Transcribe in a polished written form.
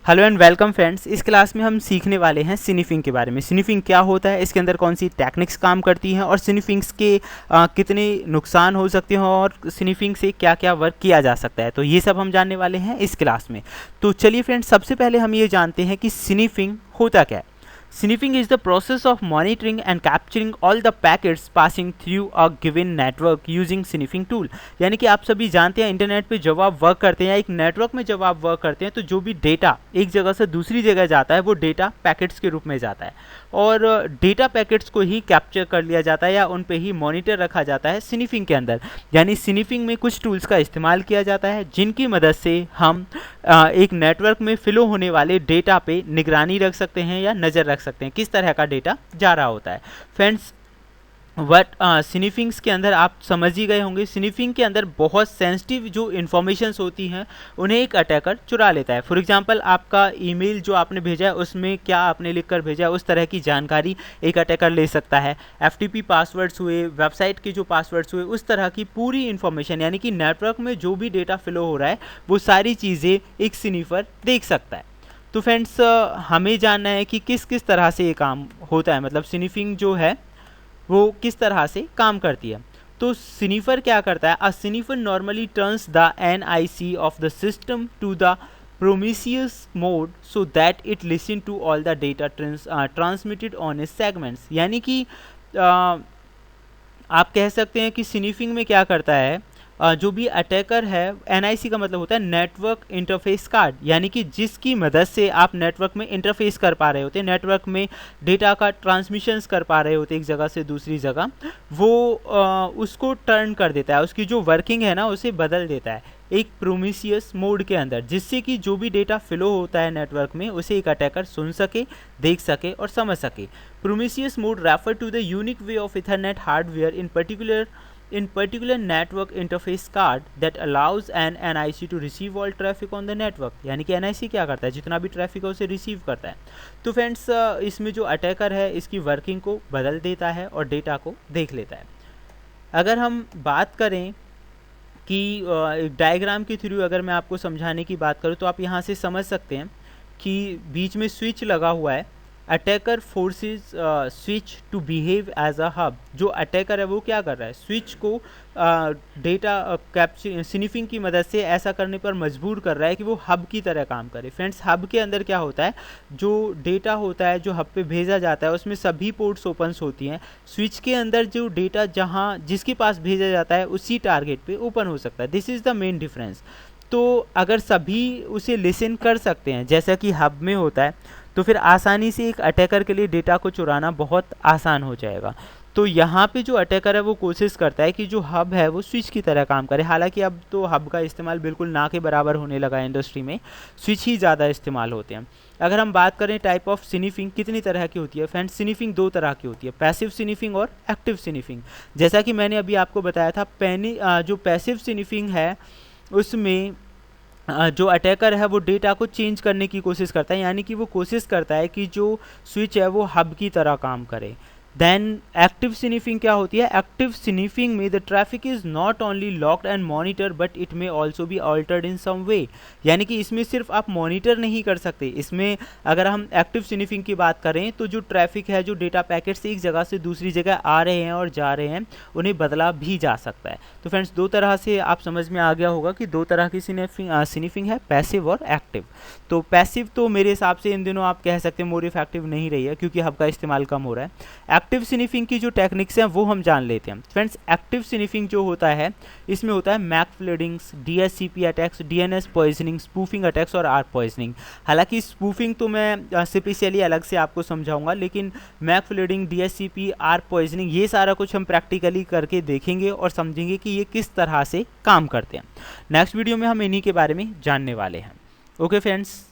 Hello and welcome friends. इस class में हम सीखने वाले हैं स्निफिंग के बारे में। स्निफिंग क्या होता है, इसके अंदर कौन सी टेक्निक्स काम करती हैं और स्निफिंग्स के कितने नुकसान हो सकते हैं और स्निफिंग से क्या क्या वर्क किया जा सकता है, तो ये सब हम जानने वाले हैं इस क्लास में। तो चलिए फ्रेंड्स, सबसे पहले हम ये जानते हैं कि स्निफिंग होता क्या है। Sniffing is the process of monitoring and capturing all the packets passing through a given network using sniffing tool। यानी कि आप सभी जानते हैं इंटरनेट पे जब आप वर्क करते हैं या एक नेटवर्क में जब आप वर्क करते हैं तो जो भी डेटा एक जगह से दूसरी जगह जाता है वो डेटा पैकेट्स के रूप में जाता है और डेटा पैकेट्स को ही कैप्चर कर लिया जाता है या उन पे ही मॉनिटर रखा जाता है स्निफिंग के अंदर। यानी स्निफिंग में कुछ टूल्स का इस्तेमाल किया जाता है जिनकी मदद से हम एक नेटवर्क में फ्लो होने वाले डेटा पे निगरानी रख सकते हैं या नज़र रख सकते हैं किस तरह का डेटा जा रहा होता है। फ्रेंड्स, स्निफिंग्स के अंदर आप समझ ही गए होंगे, स्निफिंग के अंदर बहुत सेंसिटिव जो इन्फॉर्मेशंस होती हैं उन्हें एक अटैकर चुरा लेता है। फॉर एग्जांपल, आपका ईमेल जो आपने भेजा है उसमें क्या आपने लिखकर भेजा है उस तरह की जानकारी एक अटैकर ले सकता है। एफटीपी पासवर्ड्स हुए, वेबसाइट के जो पासवर्ड्स हुए, उस तरह की पूरी इन्फॉर्मेशन यानी कि नेटवर्क में जो भी डेटा फ्लो हो रहा है वो सारी चीज़ें एक स्निफर देख सकता है। तो फ्रेंड्स, हमें जानना है कि किस किस तरह से ये काम होता है, मतलब स्निफिंग जो है वो किस तरह से काम करती है। तो स्निफर क्या करता है, a sniffer normally turns the NIC off the system to the promiscuous mode so that it listen to all the data transmitted on is segments. यानी कि आप कह सकते हैं कि स्निफिंग में क्या करता है, जो भी अटैकर है, NIC का मतलब होता है नेटवर्क इंटरफेस कार्ड, यानी कि जिसकी मदद से आप नेटवर्क में इंटरफेस कर पा रहे होते हैं, नेटवर्क में डेटा का ट्रांसमिशंस कर पा रहे होते हैं एक जगह से दूसरी जगह, वो उसको टर्न कर देता है, उसकी जो वर्किंग है ना उसे बदल देता है एक प्रोमिसियस मोड के अंदर, जिससे कि जो भी डेटा फ्लो होता है नेटवर्क में उसे एक अटैकर सुन सके, देख सके और समझ सके। Promiscuous mode refer to the unique way of Ethernet hardware in particular network interface card that allows an NIC to receive all traffic on the network। यानी कि NIC क्या करता है, जितना भी ट्रैफिक है उसे रिसीव करता है। तो फ्रेंड्स, इसमें जो अटैकर है इसकी वर्किंग को बदल देता है और डेटा को देख लेता है। अगर हम बात करें कि एक डायग्राम के थ्रू अगर मैं आपको समझाने की बात करूँ तो आप यहाँ से समझ सकते हैं कि बीच में स्विच लगा हुआ है। Attacker forces switch to behave as a hub. जो अटैकर है वो क्या कर रहा है, स्विच को डेटा कैप्चर स्निफिंग की मदद से ऐसा करने पर मजबूर कर रहा है कि वो हब की तरह काम करे। फ्रेंड्स, हब के अंदर क्या होता है, जो डेटा होता है जो हब पे भेजा जाता है उसमें सभी पोर्ट्स ओपन्स होती हैं। स्विच के अंदर जो डेटा जहाँ जिसके पास भेजा जाता है उसी टारगेट पे ओपन हो सकता है। This is the main difference. तो अगर सभी उसे लिसन कर सकते हैं जैसा कि हब में होता है तो फिर आसानी से एक अटैकर के लिए डेटा को चुराना बहुत आसान हो जाएगा। तो यहाँ पे जो अटैकर है वो कोशिश करता है कि जो हब है वो स्विच की तरह काम करे। हालांकि अब तो हब का इस्तेमाल बिल्कुल ना के बराबर होने लगा है, इंडस्ट्री में स्विच ही ज़्यादा इस्तेमाल होते हैं। अगर हम बात करें टाइप ऑफ स्निफिंग कितनी तरह की होती है, फ्रेंड्स स्निफिंग दो तरह की होती है, पैसिव स्निफिंग और एक्टिव स्निफिंग। जैसा कि मैंने अभी आपको बताया था, जो पैसिव स्निफिंग है उसमें जो अटैकर है वो डेटा को चेंज करने की कोशिश करता है, यानी कि वो कोशिश करता है कि जो स्विच है वो हब की तरह काम करे। देन एक्टिव स्निफिंग क्या होती है, एक्टिव स्निफिंग में the traffic is not only logged and monitor but it may also be altered in some way. यानी कि इसमें सिर्फ आप मॉनिटर नहीं कर सकते, इसमें अगर हम एक्टिव स्निफिंग की बात करें तो जो ट्रैफिक है, जो डेटा पैकेट से एक जगह से दूसरी जगह आ रहे हैं और जा रहे हैं उन्हें बदला भी जा सकता है। तो फ्रेंड्स, दो तरह से आप समझ में आ गया होगा कि दो तरह की स्निफिंग है, पैसिव और एक्टिव। तो पैसिव तो मेरे हिसाब से इन दिनों आप कह सकते हैं मोर इफेक्टिव नहीं रही है क्योंकि हब का इस्तेमाल कम हो रहा है। एक्टिव स्निफिंग की जो टेक्निक्स हैं वो हम जान लेते हैं। फ्रेंड्स, एक्टिव स्निफिंग जो होता है इसमें होता है MAC floodings, DHCP attacks, DNS poisoning, spoofing attacks और आर पॉइजनिंग। हालांकि स्पूफिंग तो मैं स्पेशली अलग से आपको समझाऊंगा, लेकिन MAC flooding, DHCP, ARP poisoning ये सारा कुछ हम प्रैक्टिकली करके देखेंगे और समझेंगे कि ये किस तरह से काम करते हैं। नेक्स्ट वीडियो में हम इन्हीं के बारे में जानने वाले हैं। Okay friends.